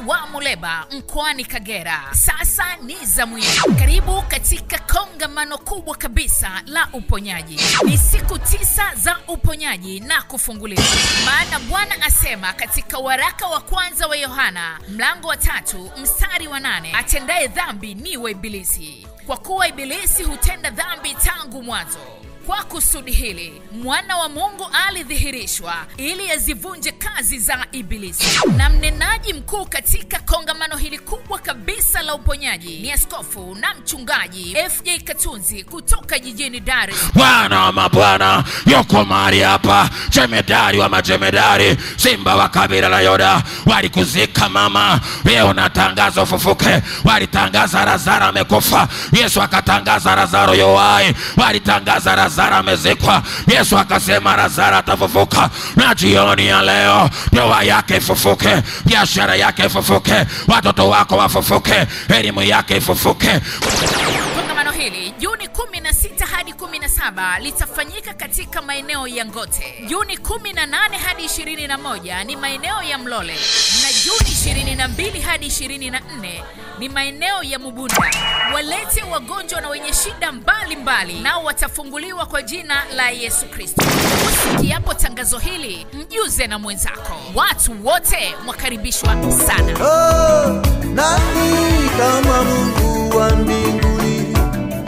wa Muleba mkoani Kagera. Sasa ni zamu yako. Karibu katika kongamano kubwa kabisa la uponyaji. Ni siku 9 za uponyaji na kufunguliwa. Maana Bwana asema katika waraka wa kwanza wa Yohana mlango wa 3 mstari wa 8, atendaye dhambi ni wa ibilisi, kwa kuwa ibilisi hutenda dhambi tangu mwanzo. Kwa kusudi hili mwana wa Mungu alidhihirishwa ili azivunje kazi za ibilisi. Na mnenaji mkuu katika kongamano hili kubwa kabisa la uponyaji ni askofu na mchungaji FJ Katunzi kutoka jijini Dar es Salaam. Bwana wa mabwana yuko mahali hapa, jemedari wa majemedari, simba wa kabila la Yuda. Walikuzika mama, leo natangaza ufufuke. Walitangaza Lazaro amekufa, Yesu akatangaza Lazaro yu hai. Walitangaza Lazaro amezikwa, Yesu akasema Lazaro atafufuka. Na jioni ya leo ndoa yake ifufuke, biashara yake ifufuke, watoto wako wafufuke, elimu yake ifufuke. Kongamano hili Juni 16 hadi 17 litafanyika katika maeneo ya Ngote. Juni 18 hadi 21 ni maeneo ya Mlole, na Juni 22 hadi 24 ni maeneo ya Mubunda. Walete wagonjwa na wenye shida mbalimbali, nao watafunguliwa kwa jina la Yesu Kristo. Usikiapo tangazo hili, mjuze na mwenzako. Watu wote mwakaribishwa sana. Nani kama Mungu wa mbingu?